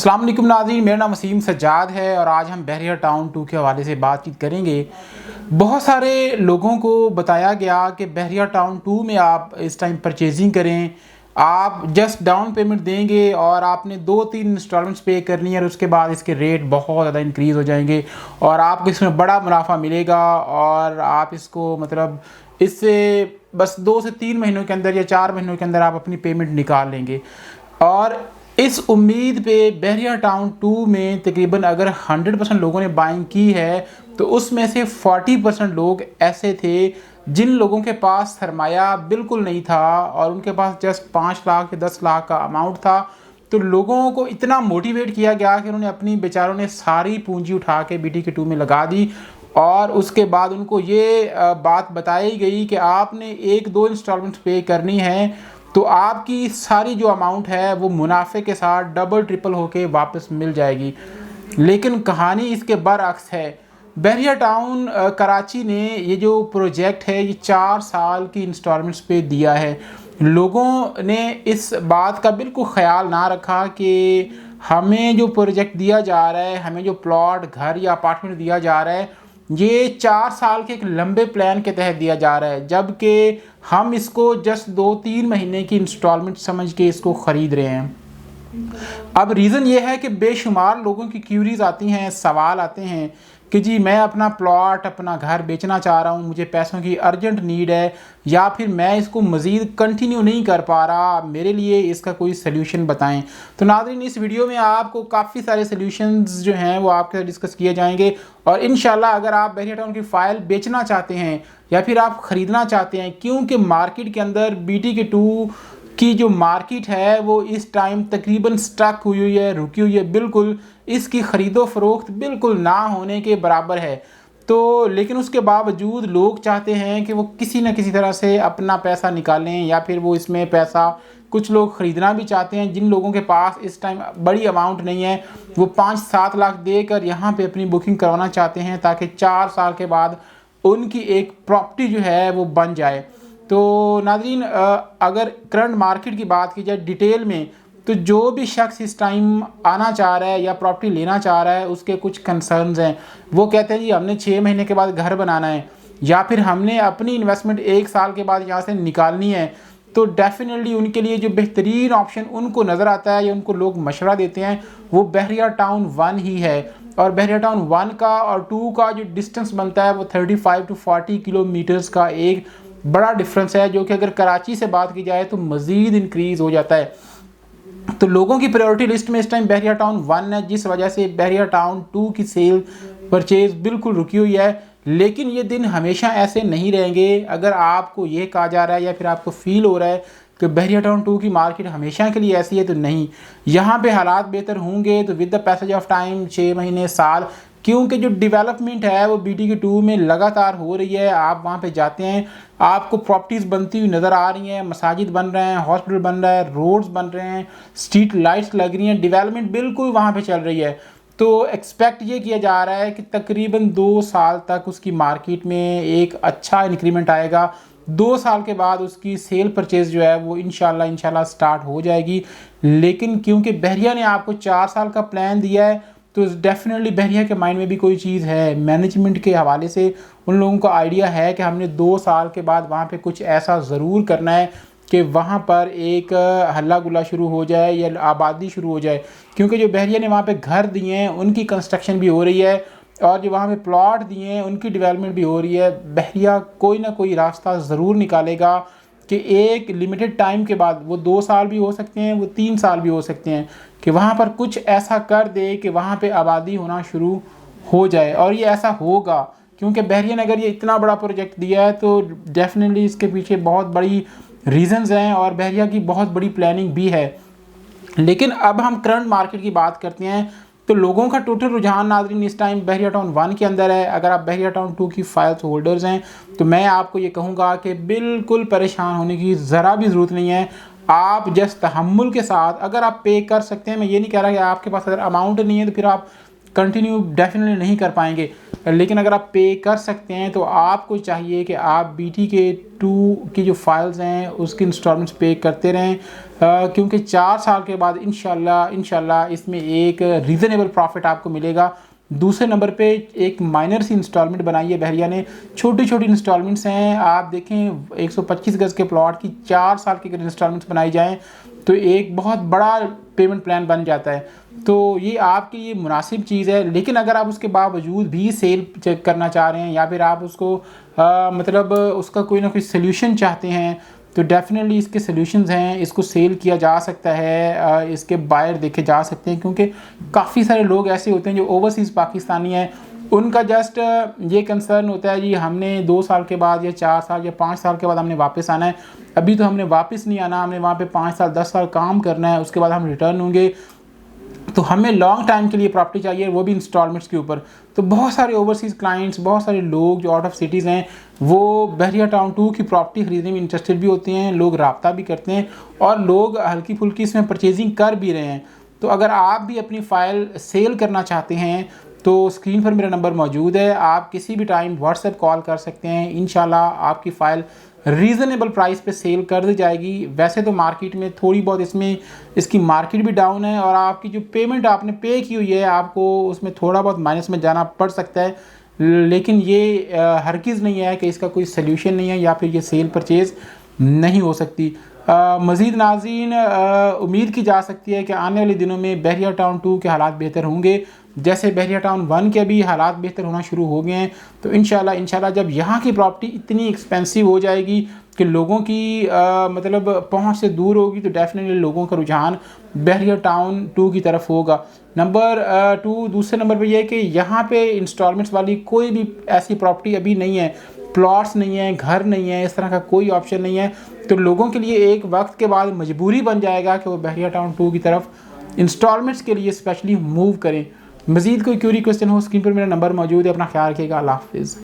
अस्सलाम वालेकुम नाज़रीन, मेरा नाम वसीम सज्जाद है और आज हम बहरिया टाउन 2 के हवाले से बातचीत करेंगे। बहुत सारे लोगों को बताया गया कि बहरिया टाउन 2 में आप इस टाइम परचेजिंग करें, आप जस्ट डाउन पेमेंट देंगे और आपने 2-3 इंस्टॉलमेंट्स पे करनी है और उसके बाद इसके रेट बहुत ज़्यादा इंक्रीज़ हो जाएंगे और आपको इसमें बड़ा मुनाफा मिलेगा और आप इसको मतलब इससे बस 2 से 3 महीनों के अंदर या 4 महीनों के अंदर आप अपनी पेमेंट निकाल लेंगे। और इस उम्मीद पे बहरिया टाउन 2 में तकरीबन अगर 100% लोगों ने बाइंग की है तो उसमें से 40% लोग ऐसे थे जिन लोगों के पास सरमाया बिल्कुल नहीं था और उनके पास जस्ट 5 लाख या 10 लाख का अमाउंट था। तो लोगों को इतना मोटिवेट किया गया कि उन्होंने अपनी बेचारों ने सारी पूंजी उठा के BTK 2 में लगा दी और उसके बाद उनको ये बात बताई गई कि आपने 1-2 इंस्टॉलमेंट पे करनी है तो आपकी सारी जो अमाउंट है वो मुनाफे के साथ डबल ट्रिपल होके वापस मिल जाएगी। लेकिन कहानी इसके बरअक्स है। बहरिया टाउन कराची ने ये जो प्रोजेक्ट है ये 4 साल की इंस्टॉलमेंट्स पे दिया है। लोगों ने इस बात का बिल्कुल ख्याल ना रखा कि हमें जो प्रोजेक्ट दिया जा रहा है, हमें जो प्लॉट घर या अपार्टमेंट दिया जा रहा है ये 4 साल के एक लंबे प्लान के तहत दिया जा रहा है, जबकि हम इसको जस्ट 2-3 महीने की इंस्टॉलमेंट समझ के इसको ख़रीद रहे हैं। अब रीज़न ये है कि बेशुमार लोगों की क्यूरीज आती हैं, सवाल आते हैं कि जी मैं अपना प्लॉट अपना घर बेचना चाह रहा हूँ, मुझे पैसों की अर्जेंट नीड है या फिर मैं इसको मज़ीद कंटिन्यू नहीं कर पा रहा, मेरे लिए इसका कोई सल्यूशन बताएं। तो नाज़रीन इस वीडियो में आपको काफ़ी सारे सल्यूशंस जो हैं वो आपके साथ डिस्कस किए जाएंगे और इंशाल्लाह अगर आप बहरिया टाउन की फ़ाइल बेचना चाहते हैं या फिर आप ख़रीदना चाहते हैं, क्योंकि मार्केट के अंदर BTK 2 की जो मार्केट है वो इस टाइम तकरीबन स्टक हुई है, रुकी हुई है, बिल्कुल इसकी ख़रीदो फ़रोख्त बिल्कुल ना होने के बराबर है। तो लेकिन उसके बावजूद लोग चाहते हैं कि वो किसी न किसी तरह से अपना पैसा निकालें या फिर वो इसमें पैसा कुछ लोग ख़रीदना भी चाहते हैं। जिन लोगों के पास इस टाइम बड़ी अमाउंट नहीं है वो 5-7 लाख देकर यहाँ पे अपनी बुकिंग करवाना चाहते हैं ताकि 4 साल के बाद उनकी एक प्रॉपर्टी जो है वो बन जाए। तो नाज़रीन अगर करंट मार्केट की बात की जाए डिटेल में तो जो भी शख्स इस टाइम आना चाह रहा है या प्रॉपर्टी लेना चाह रहा है उसके कुछ कंसर्न्स हैं। वो कहते हैं जी हमने 6 महीने के बाद घर बनाना है या फिर हमने अपनी इन्वेस्टमेंट 1 साल के बाद यहाँ से निकालनी है। तो डेफिनेटली उनके लिए जो बेहतरीन ऑप्शन उनको नज़र आता है या उनको लोग मशवरा देते हैं वो बहरिया टाउन 1 ही है। और बहरिया टाउन 1 का और 2 का जो डिस्टेंस बनता है वो 35 to 40 किलोमीटर्स का एक बड़ा डिफरेंस है, जो कि अगर कराची से बात की जाए तो मज़ीद इंक्रीज़ हो जाता है। तो लोगों की प्रायोरिटी लिस्ट में इस टाइम बहरिया टाउन 1 है, जिस वजह से बहरिया टाउन 2 की सेल परचेज़ बिल्कुल रुकी हुई है। लेकिन ये दिन हमेशा ऐसे नहीं रहेंगे। अगर आपको ये कहा जा रहा है या फिर आपको फील हो रहा है कि बहरिया टाउन 2 की मार्केट हमेशा के लिए ऐसी है, तो नहीं, यहाँ पे हालात बेहतर होंगे तो with the passage of time 6 महीने साल, क्योंकि जो डेवलपमेंट है वो BTK 2 में लगातार हो रही है। आप वहाँ पे जाते हैं आपको प्रॉपर्टीज़ बनती हुई नज़र आ रही हैं, मसाजिद बन रहे हैं, हॉस्पिटल बन रहा है, रोड्स बन रहे हैं, स्ट्रीट लाइट्स लग रही हैं, डेवलपमेंट बिल्कुल वहाँ पे चल रही है। तो एक्सपेक्ट ये किया जा रहा है कि तकरीबन 2 साल तक उसकी मार्केट में एक अच्छा इंक्रीमेंट आएगा। 2 साल के बाद उसकी सेल परचेज़ जो है वो इंशाल्लाह स्टार्ट हो जाएगी। लेकिन क्योंकि बहरिया ने आपको 4 साल का प्लान दिया है तो डेफिनेटली बहरिया के माइंड में भी कोई चीज़ है। मैनेजमेंट के हवाले से उन लोगों को आइडिया है कि हमने 2 साल के बाद वहाँ पे कुछ ऐसा ज़रूर करना है कि वहाँ पर एक हल्ला गुल्ला शुरू हो जाए या आबादी शुरू हो जाए, क्योंकि जो बहरिया ने वहाँ पे घर दिए हैं उनकी कंस्ट्रक्शन भी हो रही है और जो वहाँ पे प्लॉट दिए हैं उनकी डेवलपमेंट भी हो रही है। बहरिया कोई ना कोई रास्ता ज़रूर निकालेगा कि एक लिमिटेड टाइम के बाद, वो 2 साल भी हो सकते हैं, वो 3 साल भी हो सकते हैं, कि वहाँ पर कुछ ऐसा कर दे कि वहाँ पे आबादी होना शुरू हो जाए। और ये ऐसा होगा क्योंकि बहरिया ने अगर ये इतना बड़ा प्रोजेक्ट दिया है तो डेफिनेटली इसके पीछे बहुत बड़ी रीजंस हैं और बहरिया की बहुत बड़ी प्लानिंग भी है। लेकिन अब हम करंट मार्केट की बात करते हैं तो लोगों का टोटल रुझान नाज़रीन इस टाइम बहरिया टाउन 1 के अंदर है। अगर आप बहरिया टाउन 2 की फाइल्स होल्डर्स हैं तो मैं आपको ये कहूँगा कि बिल्कुल परेशान होने की ज़रा भी ज़रूरत नहीं है। आप जस्ट तहम्मुल के साथ अगर आप पे कर सकते हैं, मैं ये नहीं कह रहा कि आपके पास अगर अमाउंट नहीं है तो फिर आप कंटिन्यू डेफिनेटली नहीं कर पाएंगे, लेकिन अगर आप पे कर सकते हैं तो आपको चाहिए कि आप BTK2 की जो फाइल्स हैं उसकी इंस्टॉलमेंट्स पे करते रहें, क्योंकि 4 साल के बाद इंशाल्लाह इसमें एक रीज़नेबल प्रॉफिट आपको मिलेगा। दूसरे नंबर पे एक माइनर सी इंस्टॉलमेंट बनाई है बहरिया ने, छोटी छोटी इंस्टॉलमेंट्स हैं। आप देखें 125 गज़ के प्लॉट की 4 साल की अगर इंस्टॉलमेंट्स बनाई जाएँ तो एक बहुत बड़ा पेमेंट प्लान बन जाता है। तो ये आपके लिए मुनासिब चीज़ है। लेकिन अगर आप उसके बावजूद भी सेल चेक करना चाह रहे हैं या फिर आप उसको मतलब उसका कोई ना कोई सोल्यूशन चाहते हैं तो डेफिनेटली इसके सॉल्यूशंस हैं, इसको सेल किया जा सकता है, इसके बायर देखे जा सकते हैं, क्योंकि काफ़ी सारे लोग ऐसे होते हैं जो ओवरसीज़ पाकिस्तानी हैं, उनका जस्ट ये कंसर्न होता है जी हमने 2 साल के बाद या 4 साल या 5 साल के बाद हमने वापस आना है, अभी तो हमने वापस नहीं आना, हमने वहाँ पे 5 साल 10 साल काम करना है, उसके बाद हम रिटर्न होंगे, तो हमें लॉन्ग टाइम के लिए प्रॉपर्टी चाहिए, वो भी इंस्टॉलमेंट्स के ऊपर। तो बहुत सारे ओवरसीज़ क्लाइंट्स, बहुत सारे लोग जो आउट ऑफ सिटीज़ हैं वो बहरिया टाउन 2 की प्रॉपर्टी ख़रीदने में इंटरेस्टेड भी होते हैं, लोग राब्ता भी करते हैं और लोग हल्की फुल्की इसमें परचेजिंग कर भी रहे हैं। तो अगर आप भी अपनी फ़ाइल सेल करना चाहते हैं तो स्क्रीन पर मेरा नंबर मौजूद है, आप किसी भी टाइम व्हाट्सएप कॉल कर सकते हैं, इंशाल्लाह आपकी फ़ाइल रीज़नेबल प्राइस पे सेल कर दी जाएगी। वैसे तो मार्केट में थोड़ी बहुत इसकी मार्केट भी डाउन है और आपकी जो पेमेंट आपने पे की हुई है आपको उसमें थोड़ा बहुत माइनस में जाना पड़ सकता है, लेकिन ये हरगिज़ नहीं है कि इसका कोई सल्यूशन नहीं है या फिर ये सेल परचेज़ नहीं हो सकती। मज़ीद नाज़रीन, उम्मीद की जा सकती है कि आने वाले दिनों में बहरिया टाउन 2 के हालात बेहतर होंगे, जैसे बहरिया टाउन 1 के भी हालात बेहतर होना शुरू हो गए हैं। तो इंशाल्लाह जब यहाँ की प्रॉपर्टी इतनी एक्सपेंसिव हो जाएगी कि लोगों की मतलब पहुँच से दूर होगी तो डेफिनेटली लोगों का रुझान बहरिया टाउन 2 की तरफ होगा। नंबर 2 दूसरे नंबर पर यह है कि यहाँ पे इंस्टॉलमेंट्स वाली कोई भी ऐसी प्रॉपर्टी अभी नहीं है, प्लॉट्स नहीं है, घर नहीं है, इस तरह का कोई ऑप्शन नहीं है। तो लोगों के लिए एक वक्त के बाद मजबूरी बन जाएगा कि वो बहरिया टाउन 2 की तरफ इंस्टॉलमेंट्स के लिए स्पेशली मूव करें। मज़ीद कोई क्यूरी क्वेश्चन हो, स्क्रीन पर मेरा नंबर मौजूद है। अपना ख्याल रखिएगा। अल्लाह हाफ़िज़।